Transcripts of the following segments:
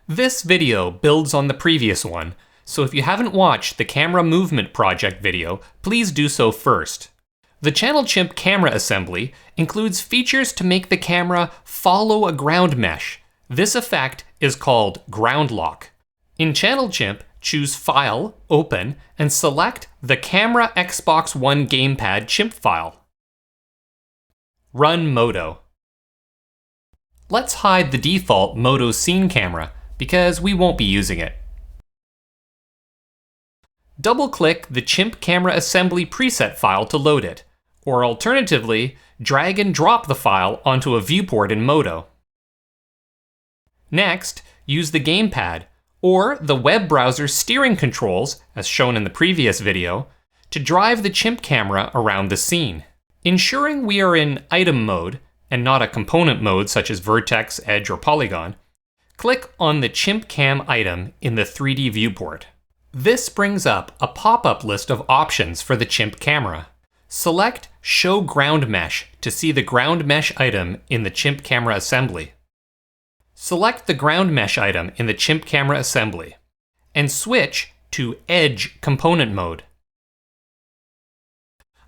This video builds on the previous one, so if you haven't watched the camera movement project video, please do so first. The Channel Chimp camera assembly includes features to make the camera follow a ground mesh. This effect is called Groundlock. In Channel Chimp, choose File, Open, and select the Camera Xbox One Gamepad Chimp file. Run Modo. Let's hide the default Modo scene camera because we won't be using it. Double-click the Chimp camera assembly preset file to load it, or alternatively, drag and drop the file onto a viewport in Modo. Next, use the gamepad, or the web browser steering controls, as shown in the previous video, to drive the Chimp camera around the scene. Ensuring we are in item mode, and not a component mode such as vertex, edge, or polygon, click on the Chimp cam item in the 3D viewport. This brings up a pop-up list of options for the Chimp camera. Select Show Ground Mesh to see the ground mesh item in the Chimp camera assembly. Select the ground mesh item in the Chimp camera assembly, and switch to Edge component mode.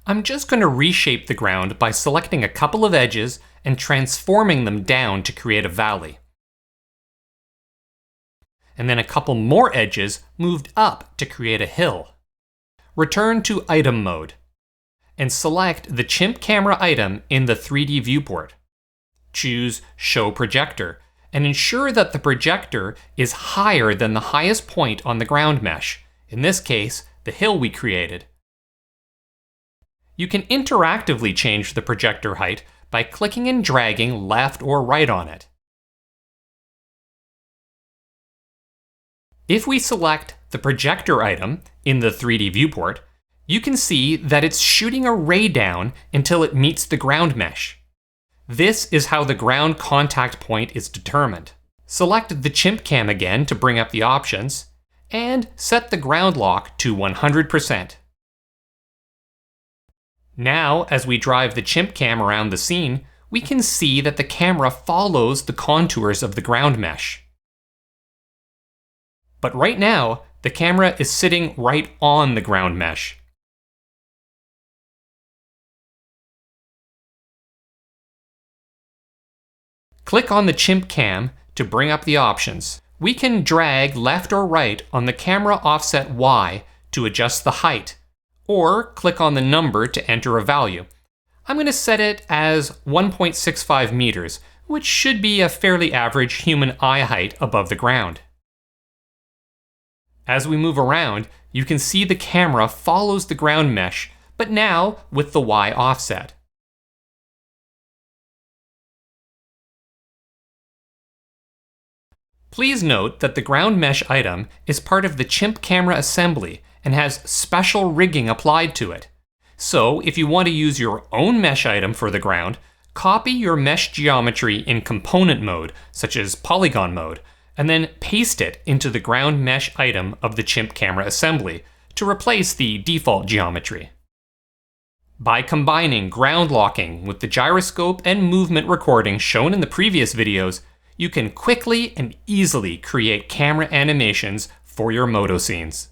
I'm just going to reshape the ground by selecting a couple of edges and transforming them down to create a valley. And then a couple more edges moved up to create a hill. Return to Item mode, and select the Chimp camera item in the 3D viewport. Choose Show Projector, and ensure that the projector is higher than the highest point on the ground mesh, in this case, the hill we created. You can interactively change the projector height by clicking and dragging left or right on it. If we select the projector item in the 3D viewport, you can see that it's shooting a ray down until it meets the ground mesh. This is how the ground contact point is determined. Select the Chimp cam again to bring up the options, and set the ground lock to 100%. Now, as we drive the Chimp cam around the scene, we can see that the camera follows the contours of the ground mesh. But right now, the camera is sitting right on the ground mesh. Click on the Chimp cam to bring up the options. We can drag left or right on the camera offset Y to adjust the height, or click on the number to enter a value. I'm going to set it as 1.65 meters, which should be a fairly average human eye height above the ground. As we move around, you can see the camera follows the ground mesh, but now with the Y offset. Please note that the ground mesh item is part of the Chimp camera assembly and has special rigging applied to it. So if you want to use your own mesh item for the ground, copy your mesh geometry in component mode, such as polygon mode, and then paste it into the ground mesh item of the Chimp camera assembly to replace the default geometry. By combining ground locking with the gyroscope and movement recording shown in the previous videos, you can quickly and easily create camera animations for your moto scenes.